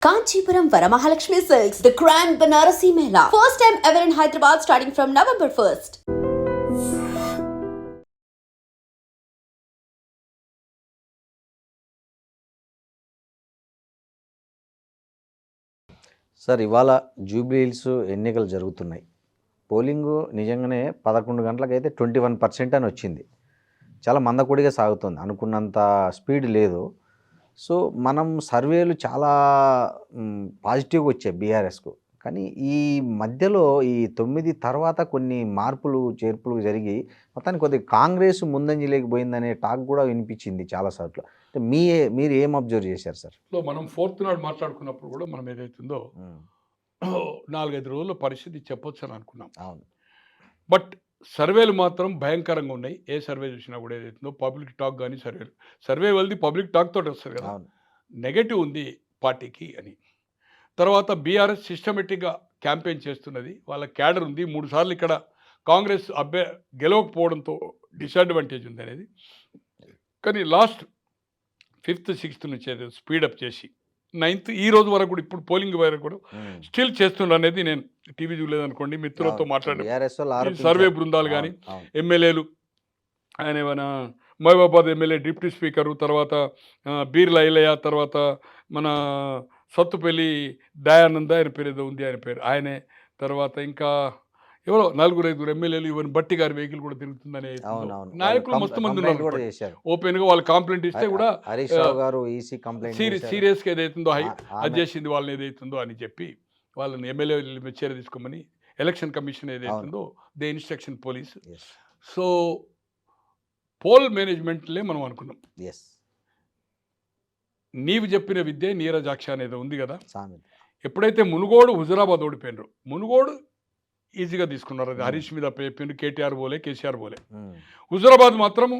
Kanchipuram Varamahalakshmi Silks, the Grand Banarasi Mela. First time ever in Hyderabad starting from November 1st. Sir ఇవాళ Jubilee hills ఎన్నికలు జరుగుతున్నాయి. Polling నిజంగానే 11 గంటలకైతే 21% అని వచ్చింది. చాలా మందకొడిగా సాగుతుంది, అనుకున్నంత స్పీడ్ లేదు. సో మనం సర్వేలు చాలా పాజిటివ్గా వచ్చాయి బీఆర్ఎస్కు. కానీ ఈ మధ్యలో ఈ 9 తర్వాత కొన్ని మార్పులు చేర్పులు జరిగి మొత్తానికి కొద్దిగా కాంగ్రెస్ ముందంజలేకపోయిందనే టాక్ కూడా వినిపించింది చాలాసార్లు. అంటే మీరు ఏం అబ్జర్వ్ చేశారు సార్? మనం 4th నాడు మాట్లాడుకున్నప్పుడు కూడా మనం ఏదైతుందో 4-5 రోజుల పరిస్థితి చెప్పొచ్చు అని అనుకున్నాం. అవును. బట్ సర్వేలు మాత్రం భయంకరంగా ఉన్నాయి. ఏ సర్వే చూసినా కూడా ఏదైతుందో పబ్లిక్ టాక్ కానీ సర్వే వాళ్ళది పబ్లిక్ టాక్ తోటి వస్తుంది కదా, నెగటివ్ ఉంది పార్టీకి అని. తర్వాత బీఆర్ఎస్ సిస్టమేటిక్గా క్యాంపెయిన్ చేస్తున్నది, వాళ్ళ క్యాడర్ ఉంది. 3 సార్లు ఇక్కడ కాంగ్రెస్ గెలవకపోవడంతో డిసడ్వాంటేజ్ ఉంది అనేది. కానీ లాస్ట్ 5th 6th నుంచి ఏదో స్పీడప్ చేసి 9th ఈ రోజు వరకు కూడా ఇప్పుడు పోలింగ్ వరకు కూడా స్టిల్ చేస్తున్నారు అనేది నేను టీవీ చూడలేదనుకోండి, మిత్రులతో మాట్లాడారు. సర్వే బృందాలు కానీ ఎమ్మెల్యేలు, ఆయన ఏమైనా మహబూబాబాద్ ఎమ్మెల్యే డిప్యూటీ స్పీకరు, తర్వాత బీర్ల ఐలయ్య, తర్వాత మన సత్తుపల్లి దయానంద ఆయన పేరు ఏదో ఉంది, ఆయన పేరు ఆయనే, తర్వాత ఇంకా ఎవరో 4-5 ఎమ్మెల్యేలు, ఈవెన్ బట్టి గారి వెహికల్ కూడా తిరుగుతుందనే నాయకులు మస్తు మంది ఉన్నారు. ఓపెన్ గా వాళ్ళు కంప్లైంట్ ఇస్తే కూడా సీరియస్ గా ఏదైతుందో అది చేసింది వాళ్ళని ఏదైతుందో అని చెప్పి వాళ్ళని ఎమ్మెల్యే చర్య తీసుకోమని ఎలక్షన్ కమిషన్ ఏదైతుందో the instruction police. So poll మేనేజ్మెంట్లే మనం అనుకున్నాం. నీవు చెప్పిన విద్య నీరజాక్ష అనేది ఉంది కదా, ఎప్పుడైతే మునుగోడు హుజురాబాద్ ఓడిపోయినరు, మునుగోడు ఈజీగా తీసుకున్నారు. అది హరీష్ మీద చెప్పిండు, కేటీఆర్ పోలే, కేసీఆర్ పోలే. హుజురాబాద్ మాత్రము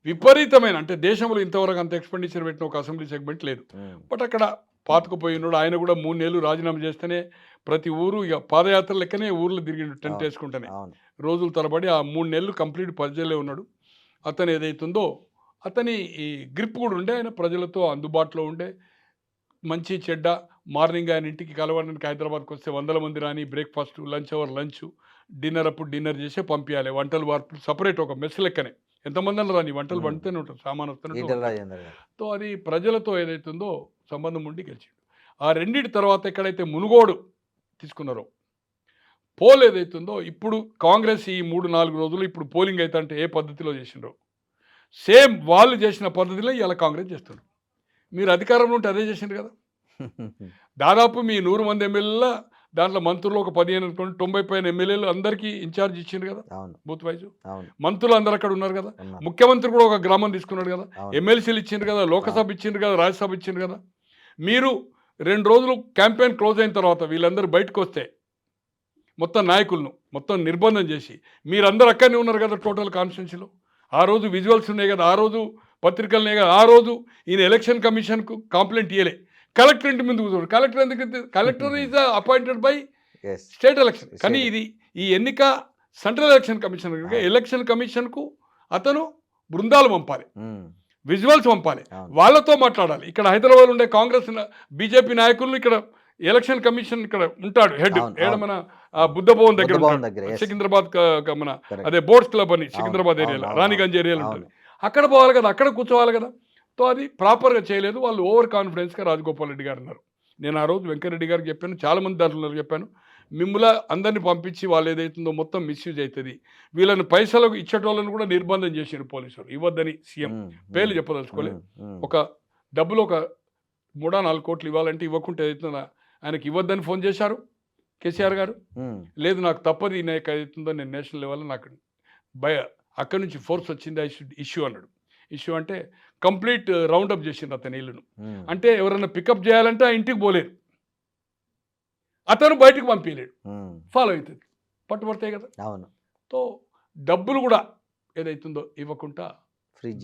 విపరీతమైన, అంటే దేశంలో ఇంతవరకు అంత ఎక్స్పెండిచర్ పెట్టిన ఒక అసెంబ్లీ సెగ్మెంట్ లేదు. బట్ అక్కడ పాతుకుపోయినాడు. ఆయన కూడా 3 నెలలు రాజీనామా చేస్తేనే ప్రతి ఊరు ఇక పాదయాత్ర లెక్కనే ఊర్లు తిరిగిండు, టెంట్ వేసుకుంటేనే రోజుల తరబడి. ఆ 3 నెలలు కంప్లీట్ ప్రజలే ఉన్నాడు. అతను ఏదైతుందో అతని ఈ గ్రిప్ కూడా ఉండే, ఆయన ప్రజలతో అందుబాటులో ఉండే, మంచి చెడ్డ మార్నింగ్ ఆయన ఇంటికి కలవడానికి హైదరాబాద్కి వస్తే 100 మంది రాని, breakfast, lunch hour lunch, dinner అప్పుడు డిన్నర్ చేసే పంపించాలి. వంటలు వార్పులు సపరేట్ ఒక మెస్ లెక్కనే, ఎంతమంది అని రాని వంటలు వండుతూనే ఉంటారు, సామాన్ వస్తూనే. సో అది ప్రజలతో ఏదైతుందో సంబంధం ఉండి గెలిచిండు. ఆ రెండింటి తర్వాత ఎక్కడైతే మునుగోడు తీసుకున్నారో, పోల్ ఏదైతుందో ఇప్పుడు కాంగ్రెస్ ఈ 3-4 రోజులు ఇప్పుడు పోలింగ్ అయితే అంటే ఏ పద్ధతిలో చేసిండ్రో సేమ్ వాళ్ళు చేసిన పద్ధతిలో ఇలా కాంగ్రెస్ చేస్తున్నారు. మీరు అధికారంలో ఉంటే అదే చేసిండ్రు కదా. దాదాపు మీ 100 మంది ఎమ్మెల్యేల దాంట్లో మంత్రులు ఒక 15-90 పైన ఎమ్మెల్యేలు అందరికీ ఇన్ఛార్జ్ ఇచ్చిండ్రు కదా, బూత్ వైజ్. మంత్రులు అందరు అక్కడ ఉన్నారు కదా. ముఖ్యమంత్రి కూడా ఒక గ్రామం తీసుకున్నాడు కదా, ఎమ్మెల్సీలు ఇచ్చిండ్రు కదా, లోకసభ ఇచ్చిండ్రు కదా, రాజ్యసభ ఇచ్చిండ్రు కదా. మీరు 2 రోజులు క్యాంపెయిన్ క్లోజ్ అయిన తర్వాత వీళ్ళందరూ బయటకు వస్తే మొత్తం నాయకులను మొత్తం నిర్బంధం చేసి మీరందరూ అక్కడనే ఉన్నారు కదా టోటల్ కాన్స్టిట్యున్సీలో. ఆ రోజు విజువల్స్ ఉన్నాయి కదా, ఆ రోజు పత్రికలు ఉన్నాయి కదా. ఆ రోజు ఈయన ఎలక్షన్ కమిషన్కు కంప్లైంట్ ఇవ్వలే, కలెక్టర్ ఇంటి ముందు కూర్చోడు. కలెక్టర్ ఎందుకు? Collector is appointed by state election. కానీ ఇది ఈ ఎన్నిక సెంట్రల్ ఎలక్షన్ కమిషన్. ఎలక్షన్ కమిషన్కు అతను బృందాలు పంపాలి, విజువల్స్ పంపాలి, వాళ్ళతో మాట్లాడాలి. ఇక్కడ హైదరాబాద్ ఉండే కాంగ్రెస్ బీజేపీ నాయకులను ఇక్కడ ఎలక్షన్ కమిషన్ ఇక్కడ ఉంటాడు హెడ్, మన బుద్ధ భవన్ దగ్గర సికింద్రాబాద్, మన అదే బోర్డ్స్ క్లబ్ అని సికింద్రాబాద్ ఏరియాలో, రాణిగంజ్ ఏరియాలో ఉంటుంది. అక్కడ పోవాలి కదా, అక్కడ కూర్చోవాలి కదా. సో అది ప్రాపర్గా చేయలేదు వాళ్ళు. ఓవర్ కాన్ఫిడెన్స్గా రాజగోపాల్ రెడ్డి గారు ఉన్నారు. నేను ఆ రోజు వెంకరెడ్డి గారికి చెప్పాను, చాలామంది దాంట్లో చెప్పాను, మిమ్మల్ని అందరినీ పంపించి వాళ్ళు ఏదైతుందో మొత్తం మిస్యూజ్ అవుతుంది. వీళ్ళని పైసలకు ఇచ్చేటోళ్ళని కూడా నిర్బంధం చేసారు పోలీసులు, ఇవ్వద్దని. సీఎం పేర్లు చెప్పదలుచుకోలేదు. ఒక డబ్బులు ఒక 3-4 కోట్లు ఇవ్వాలంటే ఇవ్వకుంటే ఏదైతుందో ఆయనకి ఇవ్వద్దని ఫోన్ చేశారు కేసీఆర్ గారు. లేదు నాకు తప్పది, నాకు ఏదైతుందో నేను నేషనల్ లెవెల్లో నాకు అక్కడి నుంచి ఫోర్స్ వచ్చింది, ఐ షుడ్ ఇష్యూ అన్నాడు. ఇష్యూ అంటే కంప్లీట్ రౌండప్ చేసిండు అతని ఇల్లును. అంటే ఎవరైనా పికప్ చేయాలంటే ఆ ఇంటికి పోలేరు, అతను బయటకు పంపించలేడు, ఫాలో అవుతుంది, పట్టుబడతాయి కదా. సో డబ్బులు కూడా ఏదైతుందో ఇవ్వకుండా,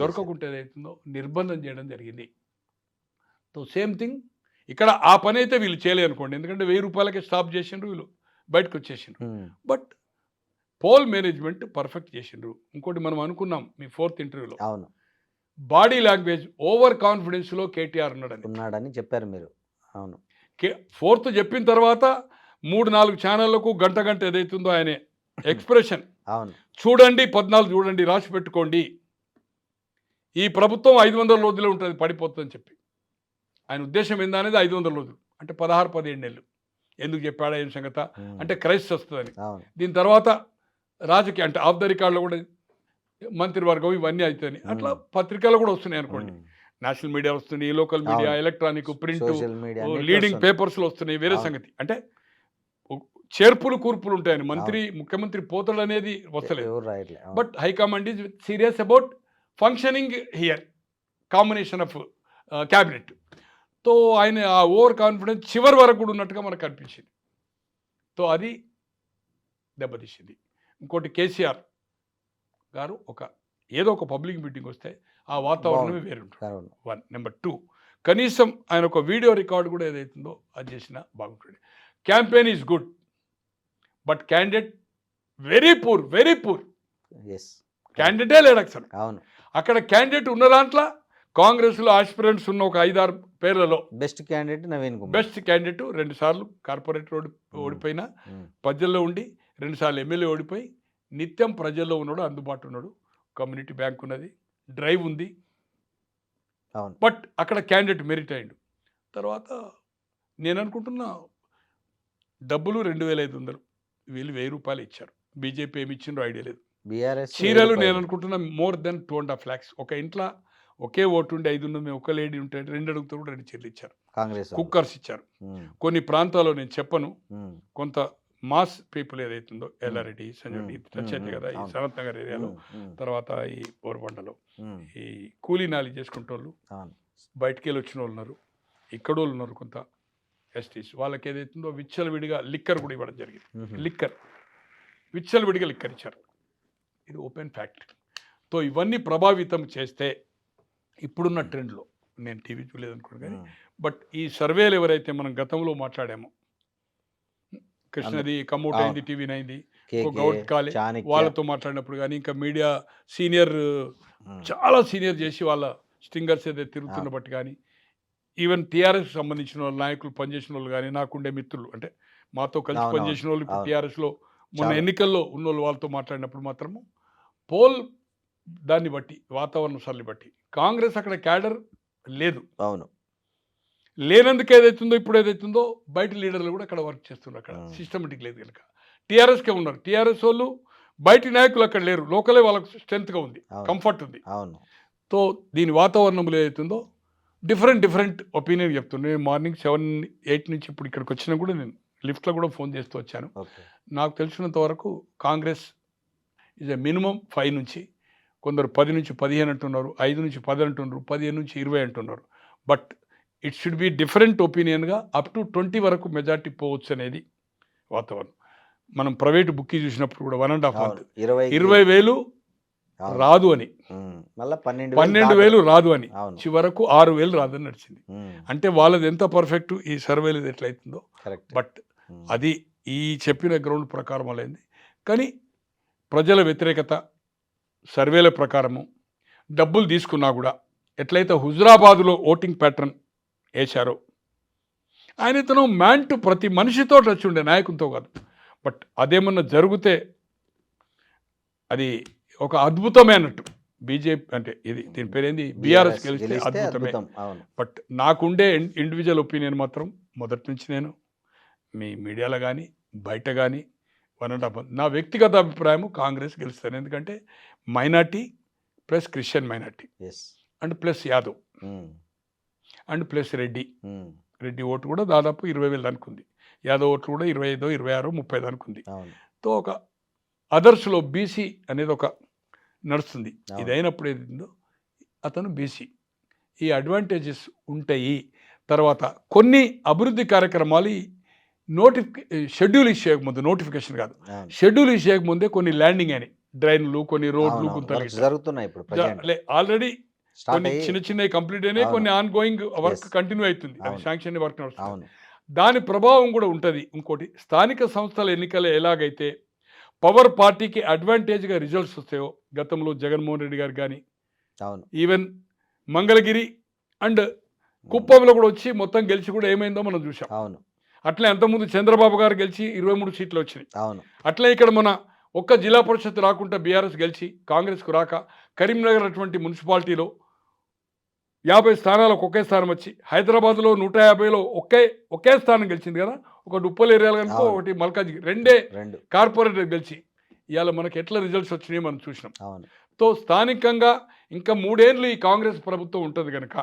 దొరకకుండా ఏదైతుందో నిర్బంధం చేయడం జరిగింది. సో సేమ్ థింగ్ ఇక్కడ ఆ పని అయితే వీళ్ళు చేయలేదు అనుకోండి, ఎందుకంటే 1000 రూపాయలకే స్టాప్ చేసిండ్రు, వీళ్ళు బయటకు వచ్చేసిండ్రు. బట్ పోల్ మేనేజ్మెంట్ పర్ఫెక్ట్ చేసిండ్రు. ఇంకోటి మనం అనుకున్నాం మీ 4th ఇంటర్వ్యూలో, బాడీ లాంగ్వేజ్ ఓవర్ కాన్ఫిడెన్స్లో కేటీఆర్ ఉన్నాడని చెప్పారు మీరు. అవును, ఫోర్త్ చెప్పిన తర్వాత 3-4 ఛానళ్లకు గంట ఏదైతుందో ఆయనే ఎక్స్ప్రెషన్ అవును చూడండి 14 చూడండి రాసి పెట్టుకోండి, ఈ ప్రభుత్వం 500 రోజులే ఉంటుంది పడిపోతుందని చెప్పి. ఆయన ఉద్దేశం ఏందనేది 500 రోజులు అంటే 16-17 నెలలు. ఎందుకు చెప్పాడా ఏం సంగత అంటే క్రైసిస్ వస్తుందని. అవును దీని తర్వాత రాజకీయ అంటే ఆఫ్ ద రికార్డులో కూడా మంత్రివర్గం ఇవన్నీ అవుతాయి. అట్లా పత్రికలు కూడా వస్తున్నాయి అనుకోండి. నేషనల్ మీడియా వస్తున్నాయి, local media, electronic, print, social media leading పేపర్స్లో వస్తున్నాయి. వేరే సంగతి అంటే చేర్పులు కూర్పులు ఉంటాయని ముఖ్యమంత్రి పోతాడు అనేది వస్తలేదు. But high command is serious about functioning here, combination of cabinet. తో ఆయన ఆ ఓవర్ కాన్ఫిడెన్స్ చివరి వరకు కూడా ఉన్నట్టుగా మనకు అనిపించింది. తో అది దెబ్బతీసింది. ఇంకోటి కేసీఆర్ గారు ఏదో ఒక పబ్లిక్ మీటింగ్ వస్తే ఆ వాతావరణమే వేరుంటుంది. 1 నెంబర్ 2 కనీసం ఆయన ఒక వీడియో రికార్డు కూడా ఏదైతుందో అది చేసినా బాగుంటుంది. Campaign is good but candidate very poor క్యాండిడేటే లేడు అసలు. అక్కడ క్యాండిడేట్ ఉన్న దాంట్లో కాంగ్రెస్లో ఆస్పిరెంట్స్ ఉన్న ఒక 5-6 పేర్లలో best candidate Naveen Kumar. Best candidate 2 సార్లు కార్పొరేటర్ ఓడిపోయినా ప్రజల్లో ఉండి 2 సార్లు ఎమ్మెల్యే ఓడిపోయి నిత్యం ప్రజల్లో ఉన్నాడు, అందుబాటులో ఉన్నాడు. కమ్యూనిటీ బ్యాంక్ ఉన్నది, డ్రైవ్ ఉంది. బట్ అక్కడ క్యాండిడేట్ మెరిట్ అయ్యిండు. తర్వాత నేను అనుకుంటున్నా డబ్బులు 2,500 వీళ్ళు 1,000 రూపాయలు ఇచ్చారు. బీజేపీ ఏమి ఇచ్చిండ్రో ఐడియా లేదు. చీరలు నేను అనుకుంటున్నా more than 2.5 lakhs. ఒక ఇంట్లో ఒకే ఓటు ఉండి 5 ఉన్నది, ఒక లేడీ ఉంటే 2 అడుగుతారు కూడా 2 చీరలు ఇచ్చారు. కాంగ్రెస్ కుక్కర్స్ ఇచ్చారు. కొన్ని ప్రాంతాల్లో నేను చెప్పను, కొంత మాస్ పీపుల్ ఏదైతుందో ఎల్లారెడ్డి, సంజయ్ వచ్చేది కదా ఈ సనత్ నగర్ ఏరియాలో, తర్వాత ఈ బోర్బండలో ఈ కూలీ నాలి చేసుకుంటే వాళ్ళు బయటికి వెళ్ళి వచ్చిన వాళ్ళు ఉన్నారు, ఇక్కడ వాళ్ళు ఉన్నారు, కొంత ఎస్టీస్. వాళ్ళకి ఏదైతుందో విచ్చలవిడిగా లిక్కర్ కూడా ఇవ్వడం జరిగింది. విచ్చలవిడిగా లిక్కర్ ఇచ్చారు. ఇది ఓపెన్ ఫ్యాక్ట్. తో ఇవన్నీ ప్రభావితం చేస్తే ఇప్పుడున్న ట్రెండ్లో, నేను టీవీ చూడలేదు అనుకోండి కానీ, బట్ ఈ సర్వేలు ఎవరైతే మనం గతంలో మాట్లాడామో, కృష్ణది కమౌట్ అయింది, టీవీ 9, గౌడ్ కాలే, వాళ్ళతో మాట్లాడినప్పుడు కానీ, ఇంకా మీడియా సీనియర్ చాలా సీనియర్ చేసి వాళ్ళ స్టింగర్స్ ఏదైతే తిరుగుతున్న బట్టి కానీ, ఈవెన్ టీఆర్ఎస్ సంబంధించిన వాళ్ళు నాయకులు పనిచేసిన వాళ్ళు కానీ, నాకుండే మిత్రులు అంటే మాతో కలిసి పనిచేసిన వాళ్ళు ఇప్పుడు టీఆర్ఎస్లో మొన్న ఎన్నికల్లో ఉన్నోళ్ళు వాళ్ళతో మాట్లాడినప్పుడు మాత్రము పోల్ దాన్ని బట్టి, వాతావరణ సరళి బట్టి కాంగ్రెస్ అక్కడ క్యాడర్ లేదు. లేనందుకు ఏదైతుందో ఇప్పుడు ఏదైతుందో బయట లీడర్లు కూడా అక్కడ వర్క్ చేస్తున్నారు. అక్కడ సిస్టమేటిక్ లేదు కనుక టీఆర్ఎస్కే ఉన్నారు. టీఆర్ఎస్ వాళ్ళు బయటి నాయకులు అక్కడ లేరు. లోకలే వాళ్ళకు స్ట్రెంత్గా ఉంది, కంఫర్ట్ ఉంది. తో దీని వాతావరణంలో ఏదైతుందో డిఫరెంట్ ఒపీనియన్ చెప్తున్నాను. మార్నింగ్ 7-8 నుంచి ఇప్పుడు ఇక్కడికి వచ్చినా కూడా నేను లిఫ్ట్లో కూడా ఫోన్ చేస్తూ వచ్చాను. నాకు తెలిసినంత వరకు కాంగ్రెస్ ఈజ్ ఎ మినిమం 5 నుంచి, కొందరు 10 నుంచి 15 అంటున్నారు, 5 నుంచి 10 అంటున్నారు, 15 నుంచి 20 అంటున్నారు. But it should be different ఒపీనియన్గా అప్ టు 20 వరకు మెజార్టీ పోవచ్చు అనేది వాతావరణం. మనం ప్రైవేట్ బుక్కి చూసినప్పుడు కూడా 1.5 month 20,000 రాదు అని, 12,000 రాదు అని, చివరకు 6,000 రాదని నడిచింది. అంటే వాళ్ళది ఎంత పర్ఫెక్ట్, ఈ సర్వేలు ఎట్లయితుందో. బట్ అది ఈ చెప్పిన గ్రౌండ్ ప్రకారం అయింది. కానీ ప్రజల వ్యతిరేకత సర్వేల ప్రకారము డబ్బులు తీసుకున్నా కూడా, ఎట్లయితే హుజురాబాదులో ఓటింగ్ ప్యాటర్న్ వేశారో, ఆయనతను మ్యాన్ టు ప్రతి మనిషితో టచ్ ఉండే, నాయకునితో కాదు. బట్ అదేమన్నా జరిగితే అది ఒక అద్భుతమే అన్నట్టు. బీజేపీ అంటే ఇది దీని పేరేంది, బీఆర్ఎస్ గెలిస్తే అద్భుతమే. బట్ నాకుండే ఇండివిజువల్ ఒపీనియన్ మాత్రం మొదటి నుంచి నేను మీ మీడియాలో కానీ బయట కానీ 1.5 month నా వ్యక్తిగత అభిప్రాయం కాంగ్రెస్ గెలుస్తాను. ఎందుకంటే minority plus Christian minority and plus Yadav and plus Reddy vote కూడా దాదాపు 20,000 అనుకుంది. యాదవ్ ఓట్లు కూడా 25, 26, 30 అనుకుంది. తో ఒక అదర్స్లో బీసీ అనేది ఒక నడుస్తుంది. ఇది అయినప్పుడు ఏదో అతను బీసీ, ఈ అడ్వాంటేజెస్ ఉంటాయి. తర్వాత కొన్ని అభివృద్ధి కార్యక్రమాలు షెడ్యూల్ ఇచ్చేయకముందు, నోటిఫికేషన్ కాదు, షెడ్యూల్ ఇచ్చేయకముందే కొన్ని ల్యాండింగ్ అని, డ్రైన్లు, కొన్ని రోడ్లు, గుంతలు ఆల్రెడీ కొన్ని చిన్నవి కంప్లీట్ అయినాయి, కొన్ని ఆన్ గోయింగ్ వర్క్ కంటిన్యూ అవుతుంది, అది శాంక్షన్ వర్క్ నడుస్తుంది. దాని ప్రభావం కూడా ఉంటుంది. ఇంకోటి, స్థానిక సంస్థల ఎన్నికలు ఎలాగైతే పవర్ పార్టీకి అడ్వాంటేజ్గా రిజల్ట్స్ వస్తాయో, గతంలో జగన్మోహన్ రెడ్డి గారు కానీ, ఈవెన్ మంగళగిరి అండ్ కుప్పంలో కూడా వచ్చి మొత్తం గెలిచి కూడా ఏమైందో మనం చూసాం. అవును అట్లే అంతకుముందు చంద్రబాబు గారు గెలిచి 23 సీట్లు వచ్చినాయి. అవును అట్లే ఇక్కడ మన ఒక్క జిల్లా పరిషత్ రాకుండా బీఆర్ఎస్ గెలిచి కాంగ్రెస్కు రాక కరీంనగర్ అటువంటి మున్సిపాలిటీలో 50 స్థానాలకు ఒకే స్థానం వచ్చి హైదరాబాద్లో 150లో ఒకే స్థానం గెలిచింది కదా. ఒకటి ఉప్పల్ ఏరియాలో కనుక అవును. ఒకటి మల్కాజ్గిరి, రెండే రెండు కార్పొరేటర్ గెలిచి ఇవాళ మనకి ఎట్లా రిజల్ట్స్ వచ్చినాయి మనం చూసినాం. అవును స్థానికంగా ఇంకా 3 ఏళ్ళు ఈ కాంగ్రెస్ ప్రభుత్వం ఉంటుంది కనుక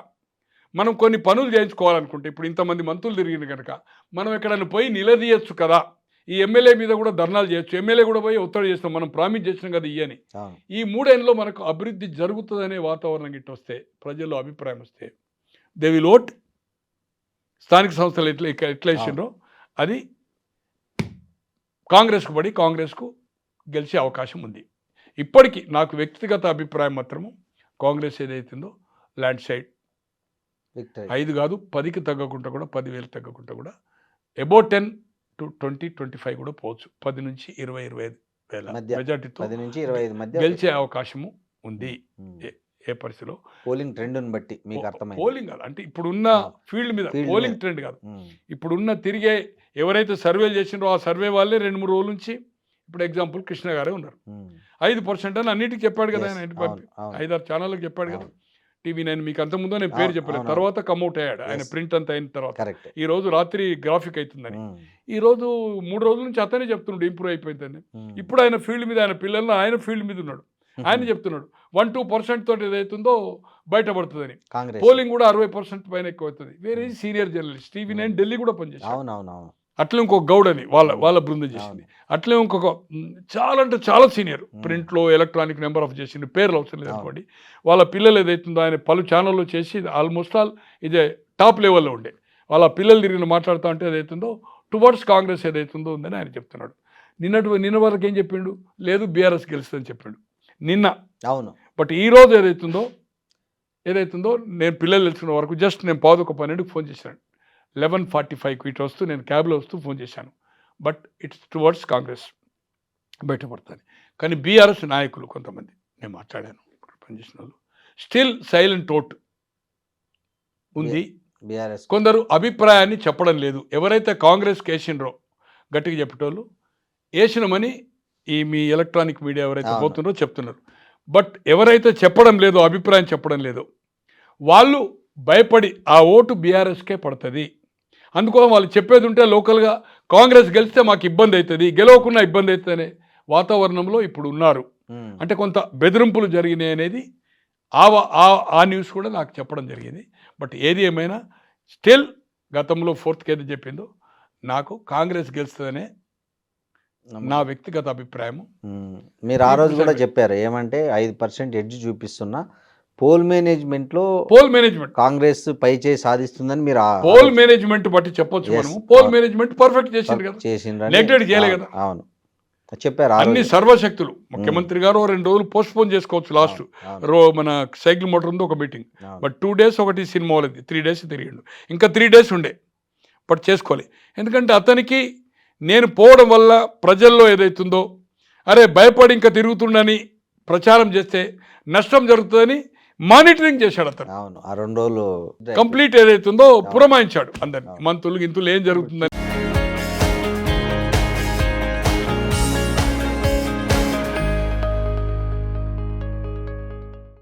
మనం కొన్ని పనులు చేయించుకోవాలనుకుంటే ఇప్పుడు ఇంతమంది మంత్రులు తిరిగింది కనుక మనం ఎక్కడైనా పోయి నిలదీయచ్చు కదా. ఈ ఎమ్మెల్యే మీద కూడా ధర్నాలు చేయొచ్చు. ఎమ్మెల్యే కూడా పోయి ఒత్తిడి చేస్తాం, మనం ప్రామిస్ చేసినాం కదా ఇయ్యని. అవును ఈ 3 ఏళ్ళలో మనకు అభివృద్ధి జరుగుతుందనే వాతావరణం గిట్ట వస్తే, ప్రజల్లో అభిప్రాయం వస్తే దే విల్ ఓట్. స్థానిక సంస్థలు ఎట్లా ఇచ్చిండ్రో అది కాంగ్రెస్కు పడి కాంగ్రెస్కు గెలిచే అవకాశం ఉంది. ఇప్పటికీ నాకు వ్యక్తిగత అభిప్రాయం మాత్రము కాంగ్రెస్ ఏదైతుందో ల్యాండ్ సైడ్ విక్టరీ 5 కాదు 10కి తగ్గకుండా కూడా 10,000 తగ్గకుండా కూడా అబౌట్ 10 to 20-25 కూడా పోవచ్చు. 10 నుంచి 20-25 వేల మధ్య మెజార్టీతో 10 నుంచి 25 మధ్య గెలిచే అవకాశము ఉంది. ఏ పరిస్థితిలో పోలింగ్ ట్రెండ్ని బట్టి మీకు అర్థమైంది. పోలింగ్ కాదు అంటే ఇప్పుడున్న ఫీల్డ్ మీద Field పోలింగ్ మీద. ట్రెండ్ కాదు. ఇప్పుడున్న తిరిగే ఎవరైతే సర్వేలు చేసిండ్రో ఆ సర్వే వాళ్ళే 2-3 రోజుల నుంచి ఇప్పుడు ఎగ్జాంపుల్ కృష్ణ గారే ఉన్నారు. 5% అని అన్నిటికీ చెప్పాడు కదా ఆయన. 5-6 ఛానళ్ళకి చెప్పాడు కదా. TV9 మీకు అంత ముందు నేను పేరు చెప్పలేదు, తర్వాత కమ్అట్ అయ్యాడు ఆయన ప్రింట్ అంతా అయిన తర్వాత. కరెక్ట్. ఈ రోజు రాత్రి గ్రాఫిక్ అవుతుందని ఈ రోజు 3 రోజుల నుంచి అతనే చెప్తున్నాడు ఇంప్రూవ్ అయిపోయిందని. ఇప్పుడు ఆయన ఫీల్డ్ మీద ఆయన పిల్లలను ఆయన ఫీల్డ్ మీద ఉన్నాడు, ఆయన చెప్తున్నాడు 1-2% తోటి ఏదైతుందో బయటపడుతుందని. కాంగ్రెస్ పోలింగ్ కూడా 60% పైన ఎక్కువ అవుతుంది. వేరే సీనియర్ జర్నలిస్ట్ TV9 ఢిల్లీ కూడా పనిచేశాడు. అవునవునవును అట్లే ఇంకొక గౌడ్ అని వాళ్ళ బృందం చేసింది. అట్లే ఇంకొక చాలా అంటే చాలా సీనియర్ ప్రింట్లో ఎలక్ట్రానిక్ నెంబర్ ఆఫ్ చేసింది, పేర్లు అవసరం లేదు అనుకోండి. వాళ్ళ పిల్లలు ఏదైతుందో ఆయన పలు ఛానల్లో చేసి ఆల్మోస్ట్ ఆల్ ఇదే టాప్ లెవెల్లో ఉండే వాళ్ళ పిల్లలు తిరిగి మాట్లాడుతూ ఉంటే ఏదైతుందో టువర్డ్స్ కాంగ్రెస్ ఏదైతుందో ఉందని ఆయన చెప్తున్నాడు. నిన్న వరకు ఏం చెప్పిండు, లేదు బీఆర్ఎస్ గెలుస్తుందని చెప్పిండు నిన్న. అవును బట్ ఈ రోజు ఏదైతుందో నేను పిల్లలు తెలుసుకున్న వరకు జస్ట్ నేను 11:12కి ఫోన్ చేశాను. 11:45కి ఇటు వస్తూ నేను క్యాబ్లో వస్తూ ఫోన్ చేశాను. బట్ ఇట్స్ టువర్డ్స్ కాంగ్రెస్ బయటపడుతుంది. కానీ బీఆర్ఎస్ నాయకులు కొంతమంది నేను మాట్లాడాను పనిచేసిన వాళ్ళు స్టిల్ సైలెంట్ ఓట్ ఉంది. బీఆర్ఎస్ కొందరు అభిప్రాయాన్ని చెప్పడం లేదు. ఎవరైతే కాంగ్రెస్కి వేసిండ్రో గట్టిగా చెప్పేటోళ్ళు వేసినామని ఈ మీ ఎలక్ట్రానిక్ మీడియా ఎవరైతే పోతున్నారో చెప్తున్నారు. బట్ ఎవరైతే చెప్పడం లేదో, అభిప్రాయం చెప్పడం లేదో వాళ్ళు భయపడి ఆ ఓటు బీఆర్ఎస్కే పడుతుంది. అందుకోసం వాళ్ళు చెప్పేది ఉంటే లోకల్గా కాంగ్రెస్ గెలిస్తే మాకు ఇబ్బంది అవుతుంది, గెలవకుండా ఇబ్బంది అవుతుంది అనే వాతావరణంలో ఇప్పుడు ఉన్నారు. అంటే కొంత బెదిరింపులు జరిగినాయి అనేది ఆ న్యూస్ కూడా నాకు చెప్పడం జరిగింది. బట్ ఏది ఏమైనా స్టిల్ గతంలో 4th ఏది చెప్పిందో నాకు కాంగ్రెస్ గెలుస్తుందనే నా వ్యక్తిగత అభిప్రాయం. మీరు ఆ రోజు కూడా చెప్పారు ఏమంటే 5% ఎడ్జ్ చూపిస్తున్నా పోల్ మేనేజ్మెంట్ కాంగ్రెస్ పై చేయి సాధిస్తుందని మీరు పోల్ మేనేజ్మెంట్ బట్టి చెప్పొచ్చు. మనము పోల్ మేనేజ్మెంట్ పర్ఫెక్ట్ చేసిండ్రు కదా, నెగ్లెక్ట్ చేయలే కదా. అవును చెప్పారు అన్ని సర్వశక్తులు. ముఖ్యమంత్రి గారు 2 రోజులు పోస్ట్ పోన్ చేసుకోవచ్చు. లాస్ట్ మన సైకిల్ మోటార్ ఉంది ఒక మీటింగ్, బట్ 2 days ఒకటి సినిమా వాళ్ళది 3 days తిరిగిండు. ఇంకా 3 days ఉండే బట్ చేసుకోవాలి. ఎందుకంటే అతనికి నేను పోవడం వల్ల ప్రజల్లో ఏదైతుందో అరే భయపడి ఇంకా తిరుగుతుండని ప్రచారం చేస్తే నష్టం జరుగుతుందని మానిటరింగ్ చేశాడు అతను. అవును ఆ 2 రోజులు కంప్లీట్ ఏదైతుందో పురమాయించాడు అందరినీ, మంత్రులు గింతులు ఏం జరుగుతుందని.